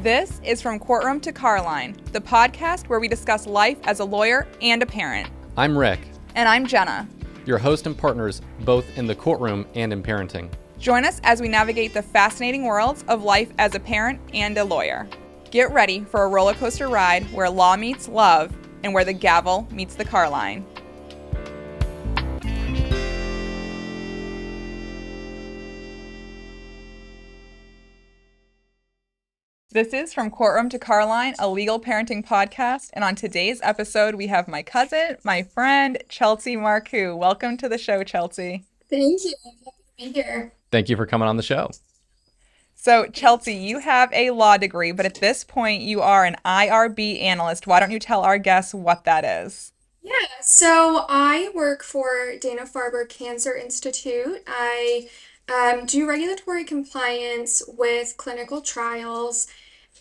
This is From Courtroom to Carline, the podcast where we discuss life as a lawyer and a parent. I'm Rick. And I'm Jenna. Your host and partners both in the courtroom and in parenting. Join us as we navigate the fascinating worlds of life as a parent and a lawyer. Get ready for a roller coaster ride where law meets love and where the gavel meets the car line. This is From Courtroom to Carline, a legal parenting podcast, and on today's episode, we have my cousin, my friend, Chelsea Marcous. Welcome to the show, Chelsea. Thank you. I'm happy to be here. Thank you for coming on the show. So, Chelsea, you have a law degree, but at this point, you are an IRB analyst. Why don't you tell our guests what that is? Yeah, so I work for Dana-Farber Cancer Institute. I do regulatory compliance with clinical trials.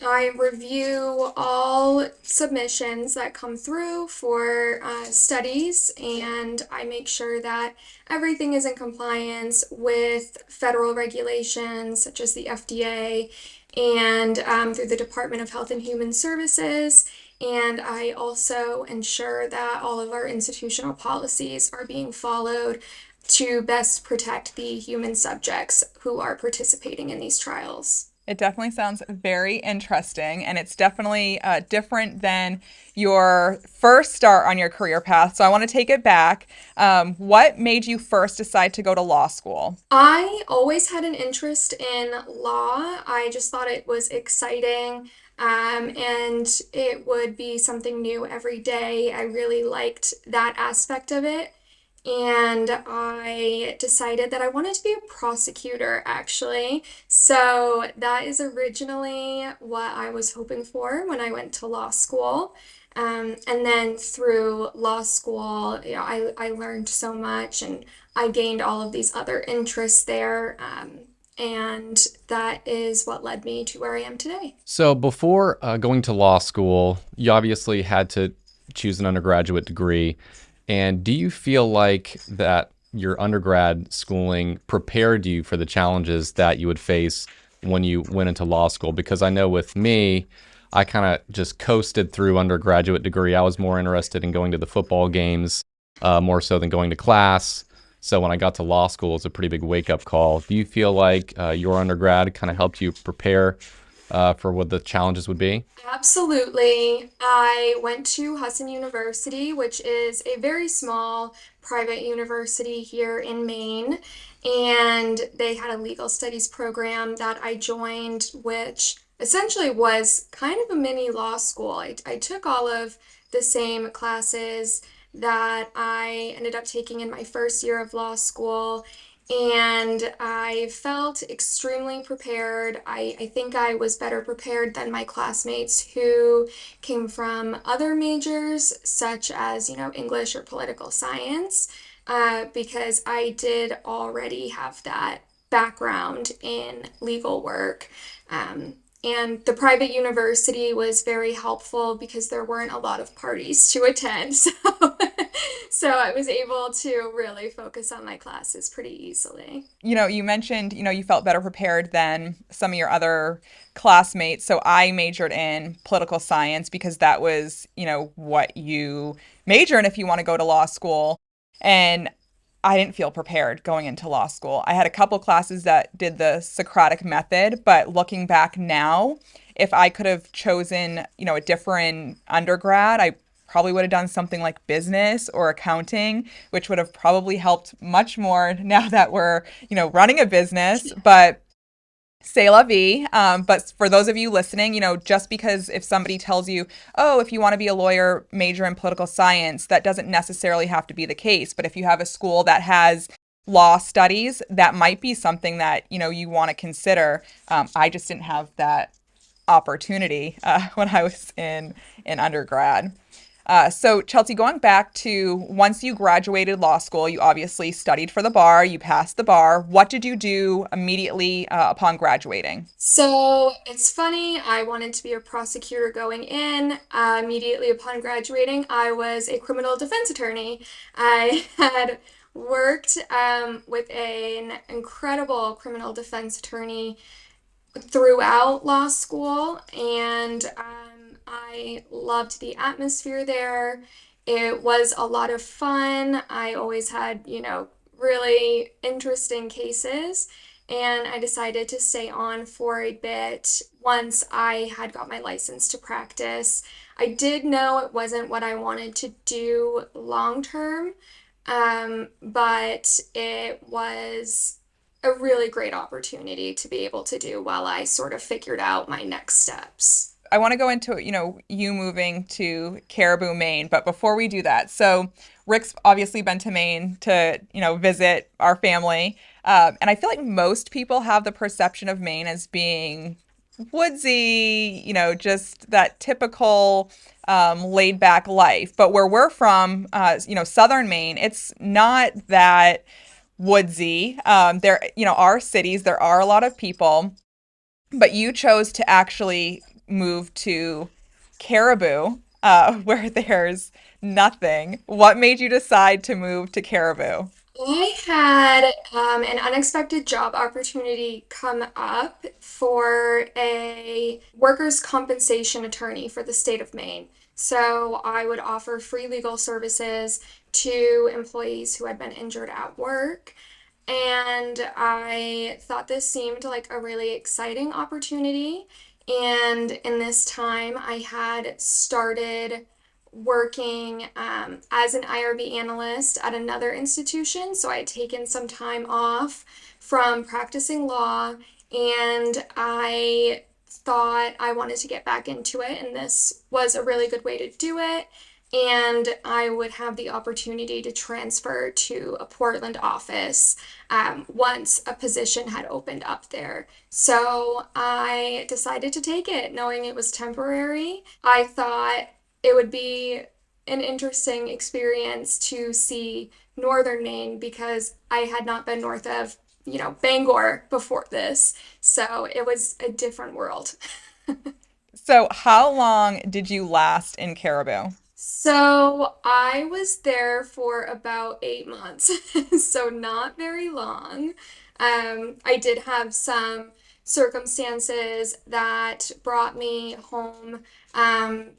I review all submissions that come through for studies, and I make sure that everything is in compliance with federal regulations such as the FDA and through the Department of Health and Human Services. And I also ensure that all of our institutional policies are being followed to best protect the human subjects who are participating in these trials. It definitely sounds very interesting, and it's definitely different than your first start on your career path. So I want to take it back. What made you first decide to go to law school? I always had an interest in law. I just thought it was exciting, and it would be something new every day. I really liked that aspect of it. And I decided that I wanted to be a prosecutor, actually. So that is originally what I was hoping for when I went to law school. And then through law school, I learned so much and I gained all of these other interests there. And that is what led me to where I am today. So before going to law school, you obviously had to choose an undergraduate degree. And do you feel like that your undergrad schooling prepared you for the challenges that you would face when you went into law school? Because I know with me, I kind of just coasted through undergraduate degree. I was more interested in going to the football games, more so than going to class. So when I got to law school, it was a pretty big wake-up call. Do you feel like your undergrad kind of helped you prepare for what the challenges would be? Absolutely. I went to Hudson University, which is a very small private university here in Maine, and they had a legal studies program that I joined, which essentially was kind of a mini law school. I took all of the same classes that I ended up taking in my first year of law school. And I felt extremely prepared. I think I was better prepared than my classmates who came from other majors, such as, English or political science, because I did already have that background in legal work. And the private university was very helpful because there weren't a lot of parties to attend. So I was able to really focus on my classes pretty easily. You mentioned, you felt better prepared than some of your other classmates. So I majored in political science because that was, what you major in if you want to go to law school. And I didn't feel prepared going into law school. I had a couple classes that did the Socratic method, but looking back now, if I could have chosen, a different undergrad, I probably would have done something like business or accounting, which would have probably helped much more now that we're, running a business. But c'est la vie. But for those of you listening, just because if somebody tells you, oh, if you want to be a lawyer, major in political science, that doesn't necessarily have to be the case. But if you have a school that has law studies, that might be something that, you want to consider. I just didn't have that opportunity when I was in undergrad. So Chelsea, going back to once you graduated law school, you obviously studied for the bar, you passed the bar. What did you do immediately upon graduating? So it's funny, I wanted to be a prosecutor going in. Immediately upon graduating, I was a criminal defense attorney. I had worked with an incredible criminal defense attorney throughout law school, and I loved the atmosphere there. It was a lot of fun. I always had, really interesting cases, and I decided to stay on for a bit once I had got my license to practice. I did know it wasn't what I wanted to do long term, but it was a really great opportunity to be able to do while I sort of figured out my next steps. I want to go into, you moving to Caribou, Maine, but before we do that, so Rick's obviously been to Maine to, visit our family. And I feel like most people have the perception of Maine as being woodsy, just that typical laid back life. But where we're from, southern Maine, it's not that woodsy. There, are cities, there are a lot of people, but you chose to actually move to Caribou, where there's nothing. What made you decide to move to Caribou? I had an unexpected job opportunity come up for a workers' compensation attorney for the state of Maine. So I would offer free legal services to employees who had been injured at work. And I thought this seemed like a really exciting opportunity. And in this time, I had started working as an IRB analyst at another institution. So I had taken some time off from practicing law, and I thought I wanted to get back into it, and this was a really good way to do it. And I would have the opportunity to transfer to a Portland office once a position had opened up there. So I decided to take it, knowing it was temporary. I thought it would be an interesting experience to see northern Maine because I had not been north of, Bangor before this. So it was a different world. So, how long did you last in Caribou? So I was there for about 8 months, so not very long. I did have some circumstances that brought me home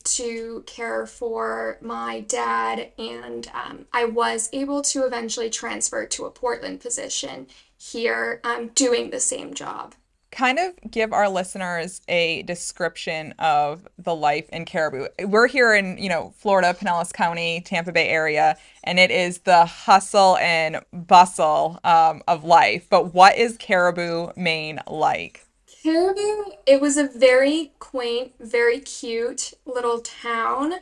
to care for my dad, and I was able to eventually transfer to a Portland position here, doing the same job. Kind of give our listeners a description of the life in Caribou. We're here in, Florida, Pinellas County, Tampa Bay area, and it is the hustle and bustle of life. But what is Caribou, Maine like? Caribou, it was a very quaint, very cute little town.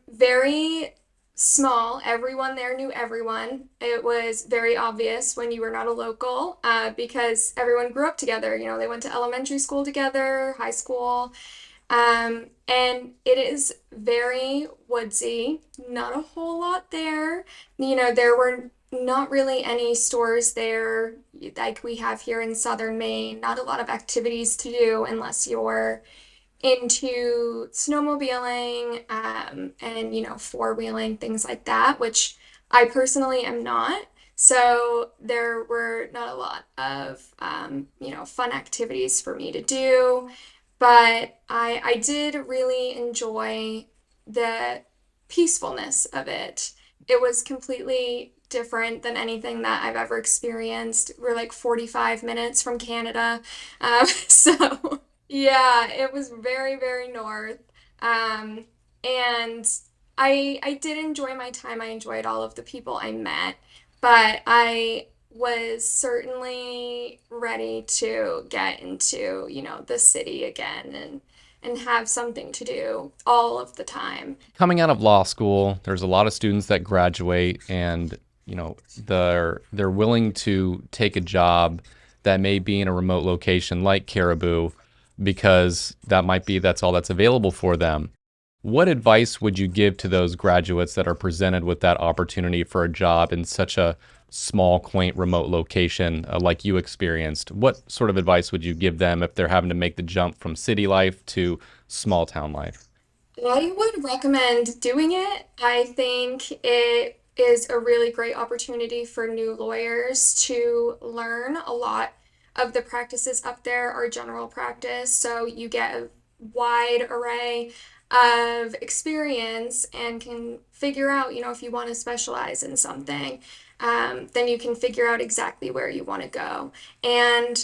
Very small. Everyone there knew everyone. It was very obvious when you were not a local, because everyone grew up together. They went to elementary school together, high school. And it is very woodsy, not a whole lot there. There were not really any stores there like we have here in southern Maine, not a lot of activities to do unless you're into snowmobiling, and, four-wheeling, things like that, which I personally am not. So there were not a lot of, fun activities for me to do. But I did really enjoy the peacefulness of it. It was completely different than anything that I've ever experienced. We're like 45 minutes from Canada. So yeah, it was very, very north. Um, and I did enjoy my time. I enjoyed all of the people I met, but I was certainly ready to get into, the city again and have something to do all of the time. Coming out of law school, there's a lot of students that graduate and, they're willing to take a job that may be in a remote location like Caribou because that's all that's available for them. What advice would you give to those graduates that are presented with that opportunity for a job in such a small, quaint, remote location like you experienced? What sort of advice would you give them if they're having to make the jump from city life to small town life? I would recommend doing it. I think it is a really great opportunity for new lawyers to learn a lot of the practices up there are general practice, so you get a wide array of experience and can figure out, if you want to specialize in something, then you can figure out exactly where you want to go. And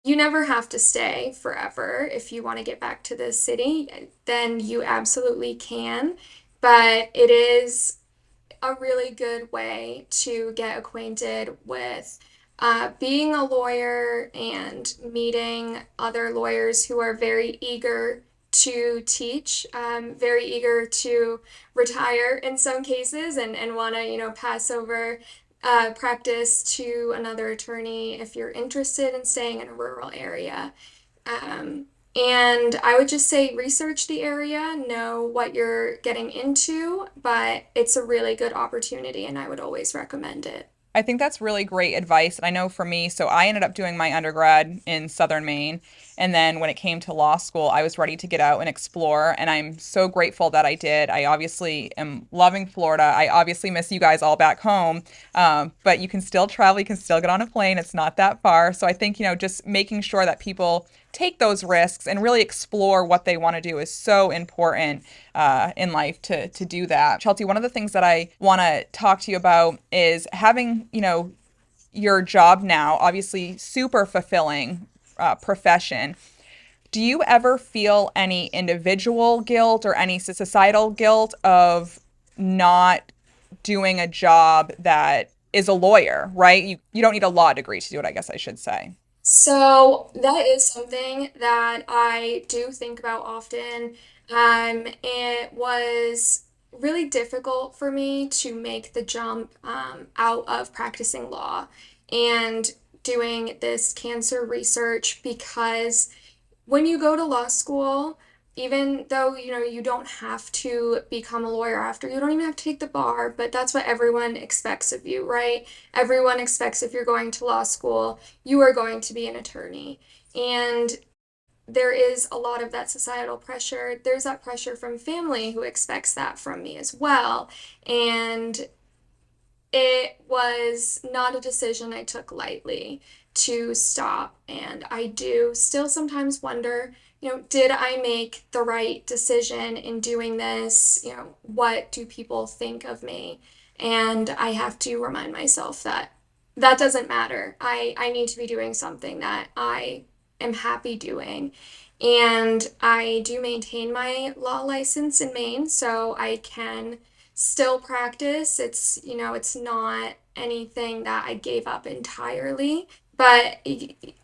you never have to stay forever. If you want to get back to the city, then you absolutely can. But it is a really good way to get acquainted with being a lawyer and meeting other lawyers who are very eager to teach, very eager to retire in some cases, and want to, pass over practice to another attorney if you're interested in staying in a rural area. Um, and I would just say research the area, know what you're getting into, but it's a really good opportunity and I would always recommend it. I think that's really great advice. And I know for me, so I ended up doing my undergrad in Southern Maine. And then when it came to law school, I was ready to get out and explore. And I'm so grateful that I did. I obviously am loving Florida. I obviously miss you guys all back home. But you can still travel, you can still get on a plane. It's not that far. So I think, just making sure that people take those risks and really explore what they want to do is so important in life to do that. Chelsea, one of the things that I want to talk to you about is having, your job now, obviously super fulfilling profession. Do you ever feel any individual guilt or any societal guilt of not doing a job that is a lawyer, right? You don't need a law degree to do it, I guess I should say. So that is something that I do think about often. It was really difficult for me to make the jump out of practicing law and doing this cancer research because when you go to law school, even though you don't have to become a lawyer after, you don't even have to take the bar, but that's what everyone expects of you, right? Everyone expects if you're going to law school, you are going to be an attorney. And there is a lot of that societal pressure. There's that pressure from family who expects that from me as well. And it was not a decision I took lightly to stop. And I do still sometimes wonder, did I make the right decision in doing this? What do people think of me? And I have to remind myself that that doesn't matter. I need to be doing something that I am happy doing. And I do maintain my law license in Maine, so I can still practice. It's not anything that I gave up entirely, but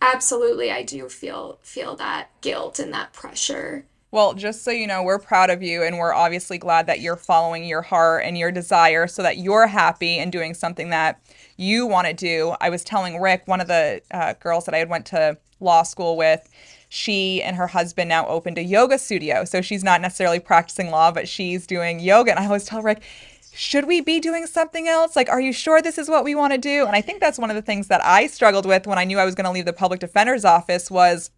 absolutely I do feel that guilt and that pressure. Well, just so you know, we're proud of you and we're obviously glad that you're following your heart and your desire so that you're happy and doing something that you want to do. I was telling Rick, one of the girls that I had went to law school with, she and her husband now opened a yoga studio. So she's not necessarily practicing law, but she's doing yoga. And I always tell Rick, should we be doing something else? Like, are you sure this is what we want to do? And I think that's one of the things that I struggled with when I knew I was going to leave the public defender's office was,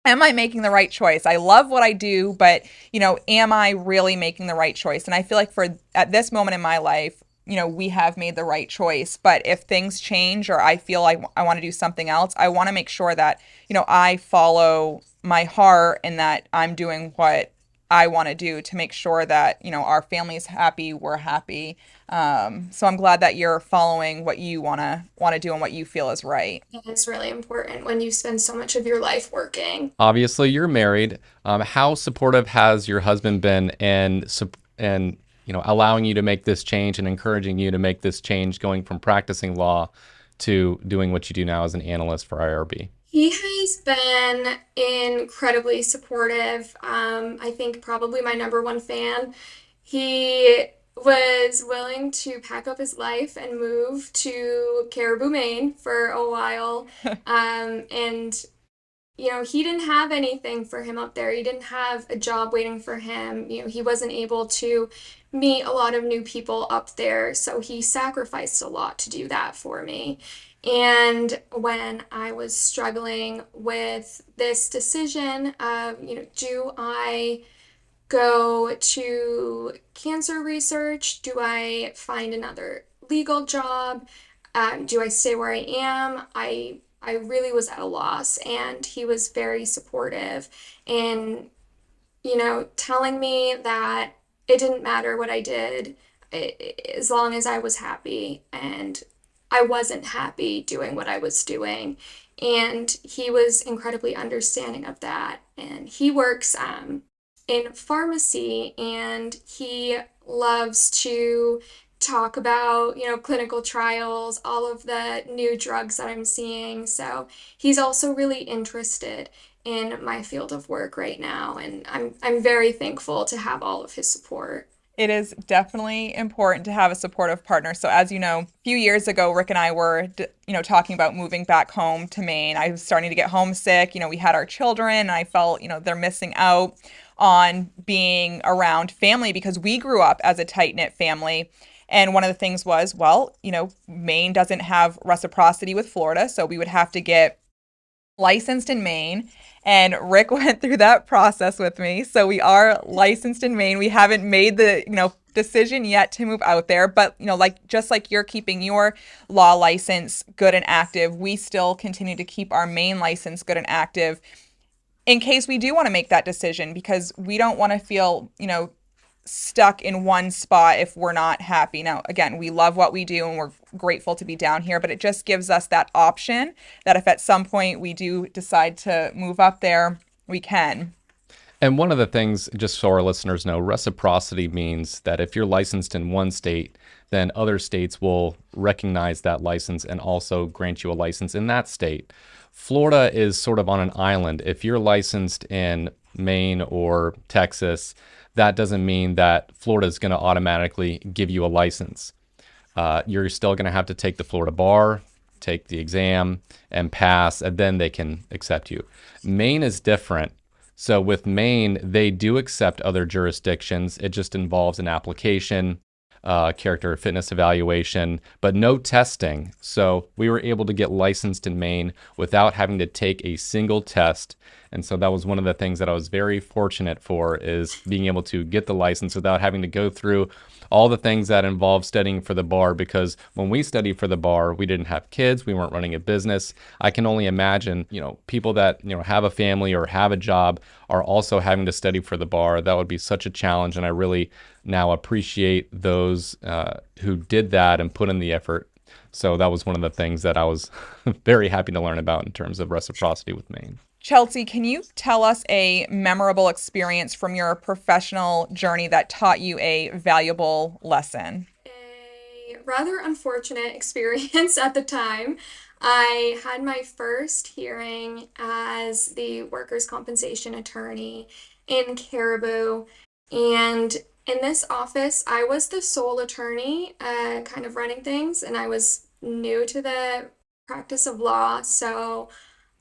am I making the right choice? I love what I do, but, am I really making the right choice? And I feel like at this moment in my life, we have made the right choice. But if things change or I feel like I want to do something else, I want to make sure that, I follow my heart and that I'm doing what I want to do to make sure that, our family's happy, we're happy. So I'm glad that you're following what you want to do and what you feel is right. It's really important when you spend so much of your life working. Obviously, you're married. How supportive has your husband been and allowing you to make this change and encouraging you to make this change, going from practicing law to doing what you do now as an analyst for IRB? He has been incredibly supportive. I think probably my number one fan. He was willing to pack up his life and move to Caribou, Maine for a while. And he didn't have anything for him up there. He didn't have a job waiting for him. He wasn't able to meet a lot of new people up there. So he sacrificed a lot to do that for me. And when I was struggling with this decision of, do I go to cancer research? Do I find another legal job? Do I stay where I am? I I really was at a loss, and he was very supportive in, telling me that it didn't matter what I did as long as I was happy, and I wasn't happy doing what I was doing. And he was incredibly understanding of that. And he works in pharmacy, and he loves to talk about, clinical trials, all of the new drugs that I'm seeing. So he's also really interested in my field of work right now, and I'm very thankful to have all of his support. It is definitely important to have a supportive partner. So, as you know, a few years ago, Rick and I were, talking about moving back home to Maine. I was starting to get homesick. We had our children, and I felt, they're missing out on being around family because we grew up as a tight knit family. And one of the things was, well, Maine doesn't have reciprocity with Florida. So we would have to get licensed in Maine. And Rick went through that process with me. So we are licensed in Maine. We haven't made the, decision yet to move out there, but just like you're keeping your law license good and active, we still continue to keep our Maine license good and active in case we do want to make that decision, because we don't want to feel, stuck in one spot if we're not happy. Now, again, we love what we do and we're grateful to be down here, but it just gives us that option that if at some point we do decide to move up there, we can. And one of the things, just so our listeners know, reciprocity means that if you're licensed in one state, then other states will recognize that license and also grant you a license in that state. Florida is sort of on an island. If you're licensed in Maine or Texas, that doesn't mean that Florida is going to automatically give you a license. You're still going to have to take the Florida bar, take the exam, and pass, and then they can accept you. Maine is different. So with Maine, they do accept other jurisdictions. It just involves an application, character fitness evaluation, but no testing. So we were able to get licensed in Maine without having to take a single test. And so that was one of the things that I was very fortunate for, is being able to get the license without having to go through all the things that involve studying for the bar. Because when we studied for the bar, we didn't have kids, we weren't running a business. I can only imagine, people that, have a family or have a job are also having to study for the bar. That would be such a challenge. And I really now appreciate those who did that and put in the effort. So that was one of the things that I was very happy to learn about in terms of reciprocity with Maine. Chelsea, can you tell us a memorable experience from your professional journey that taught you a valuable lesson? A rather unfortunate experience at the time. I had my first hearing as the workers' compensation attorney in Caribou, and in this office, I was the sole attorney, kind of running things, and I was new to the practice of law, so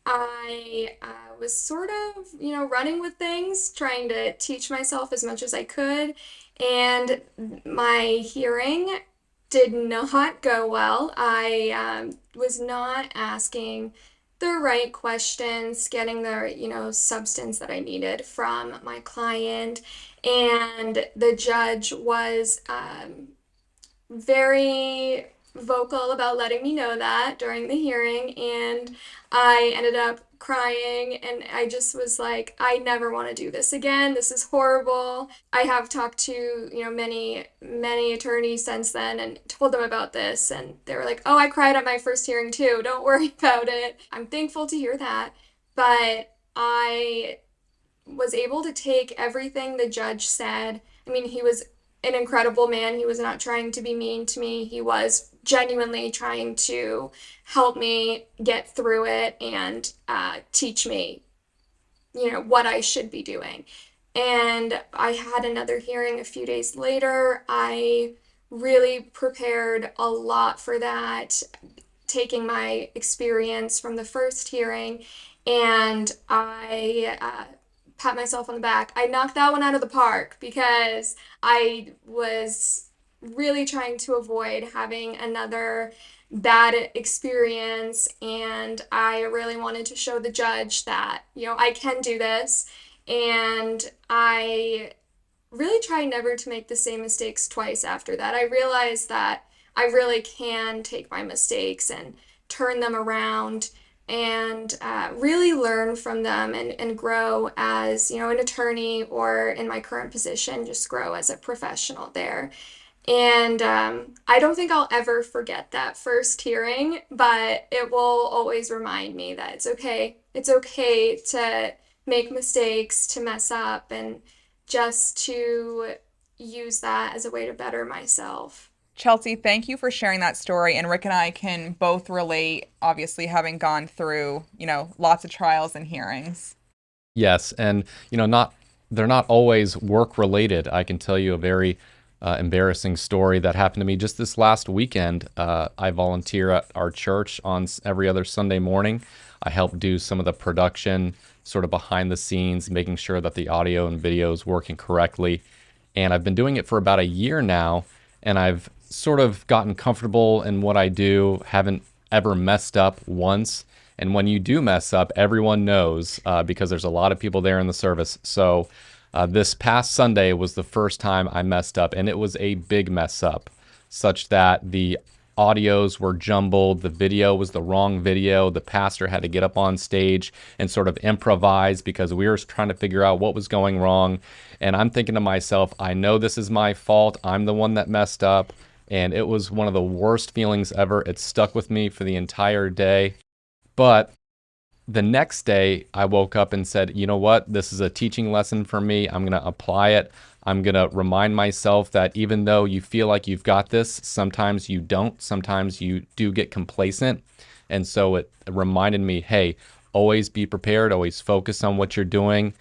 I was sort of, running with things, trying to teach myself as much as I could. And my hearing did not go well. I was not asking the right questions, getting the, substance that I needed from my client. And the judge was very vocal about letting me know that during the hearing, and I ended up crying, and I just was like, I never want to do this again. This is horrible. I have talked to, many attorneys since then and told them about this, and they were like, "Oh, I cried at my first hearing too. Don't worry about it." I'm thankful to hear that, but I was able to take everything the judge said. I mean, he was an incredible man. He was not trying to be mean to me. He was genuinely trying to help me get through it and teach me, what I should be doing. And I had another hearing a few days later. I really prepared a lot for that, taking my experience from the first hearing, and I pat myself on the back. I knocked that one out of the park because I was really trying to avoid having another bad experience, and I really wanted to show the judge that, I can do this, and I really try never to make the same mistakes twice after that. I realized that I really can take my mistakes and turn them around and really learn from them and grow as, an attorney, or in my current position, just grow as a professional there. And I don't think I'll ever forget that first hearing, but it will always remind me that it's okay. It's okay to make mistakes, to mess up, and just to use that as a way to better myself. Chelsea, thank you for sharing that story. And Rick and I can both relate, obviously, having gone through, lots of trials and hearings. Yes, and not they're not always work related. I can tell you a very embarrassing story that happened to me just this last weekend. I volunteer at our church on every other Sunday morning. I help do some of the production, sort of behind the scenes, making sure that the audio and video is working correctly. And I've been doing it for about a year now, and I've sort of gotten comfortable in what I do, haven't ever messed up once. And when you do mess up, everyone knows because there's a lot of people there in the service. So this past Sunday was the first time I messed up, and it was a big mess up, such that the audios were jumbled, the video was the wrong video, the pastor had to get up on stage and sort of improvise because we were trying to figure out what was going wrong. And I'm thinking to myself, I know this is my fault. I'm the one that messed up. And it was one of the worst feelings ever. It stuck with me for the entire day. But the next day, I woke up and said, you know what? This is a teaching lesson for me. I'm going to apply it. I'm going to remind myself that even though you feel like you've got this, sometimes you don't. Sometimes you do get complacent. And so it reminded me, hey, always be prepared, always focus on what you're doing.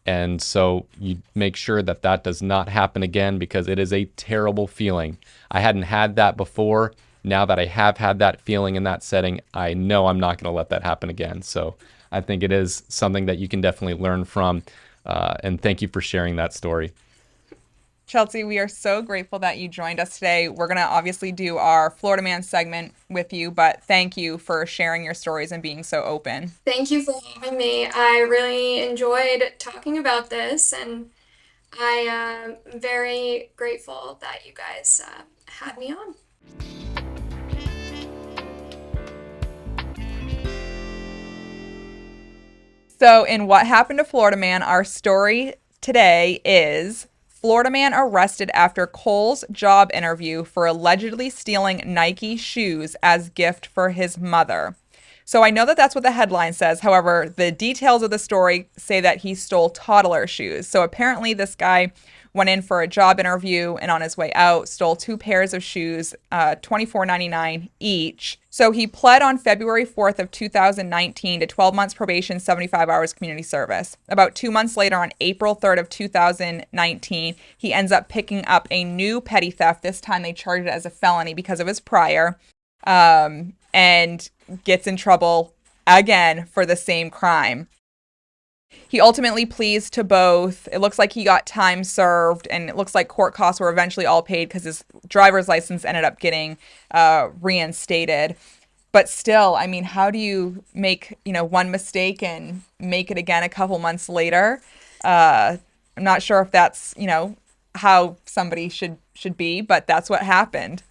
And so you make sure that that does not happen again, because it is a terrible feeling. I hadn't had that before. Now that I have had that feeling in that setting, I know I'm not going to let that happen again. So I think it is something that you can definitely learn from. And thank you for sharing that story. Chelsea, we are so grateful that you joined us today. We're going to obviously do our Florida Man segment with you, but thank you for sharing your stories and being so open. Thank you for having me. I really enjoyed talking about this, and I am very grateful that you guys had me on. So, in What Happened to Florida Man, our story today is Florida man arrested after Cole's job interview for allegedly stealing Nike shoes as gift for his mother. So I know that that's what the headline says. However, the details of the story say that he stole toddler shoes. So apparently this guy went in for a job interview and on his way out stole two pairs of shoes, $24.99 each. So he pled on February 4th of 2019 to 12 months probation, 75 hours community service. About 2 months later, on April 3rd of 2019, he ends up picking up a new petty theft. This time they charged it as a felony because of his prior, and gets in trouble again for the same crime. He ultimately pleads to both. It looks like he got time served, and it looks like court costs were eventually all paid because his driver's license ended up getting reinstated. But still, I mean, how do you make, one mistake and make it again a couple months later? I'm not sure if that's, how somebody should be, but that's what happened.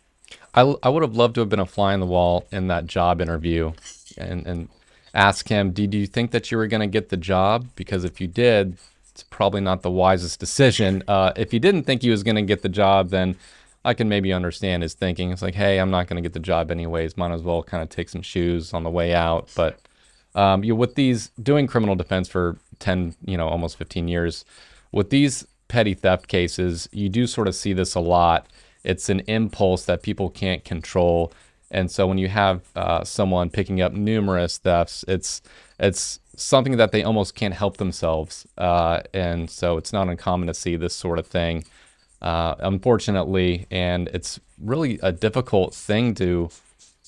I would have loved to have been a fly on the wall in that job interview and ask him, did you think that you were going to get the job? Because if you did, it's probably not the wisest decision. If he didn't think he was going to get the job, then I can maybe understand his thinking. It's like, hey, I'm not going to get the job anyways. Might as well kind of take some shoes on the way out. But with these doing criminal defense for 10, almost 15 years, with these petty theft cases, you do sort of see this a lot. It's an impulse that people can't control. And so when you have someone picking up numerous thefts, it's something that they almost can't help themselves. And so it's not uncommon to see this sort of thing, unfortunately. And it's really a difficult thing to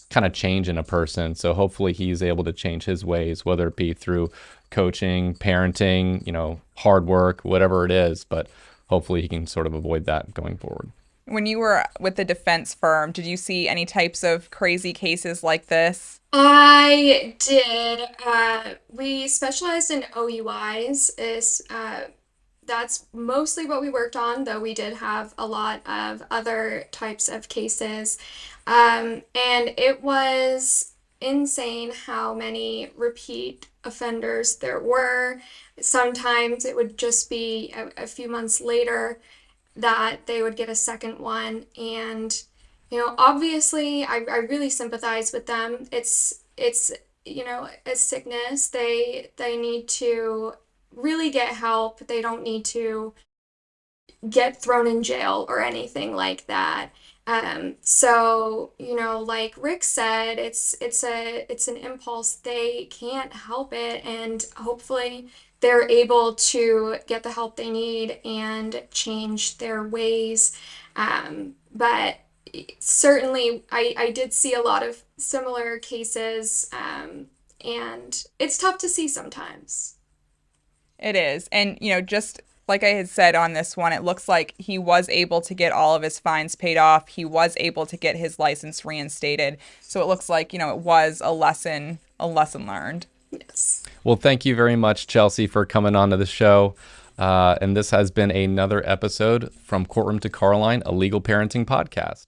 kind of change in a person. So hopefully he's able to change his ways, whether it be through coaching, parenting, hard work, whatever it is. But hopefully he can sort of avoid that going forward. When you were with the defense firm, did you see any types of crazy cases like this? I did. We specialized in OUIs. That's mostly what we worked on, though we did have a lot of other types of cases. And it was insane how many repeat offenders there were. Sometimes it would just be a few months later that they would get a second one. And, obviously I really sympathize with them. It's, a sickness. They need to really get help. They don't need to get thrown in jail or anything like that. So like Rick said, it's an impulse. They can't help it, and hopefully they're able to get the help they need and change their ways. But certainly, I did see a lot of similar cases, and it's tough to see sometimes. It is. And, just like I had said on this one, it looks like he was able to get all of his fines paid off. He was able to get his license reinstated. So it looks like, it was a lesson learned. Yes. Well, thank you very much, Chelsea, for coming on to the show. And this has been another episode from Courtroom to Carline, a legal parenting podcast.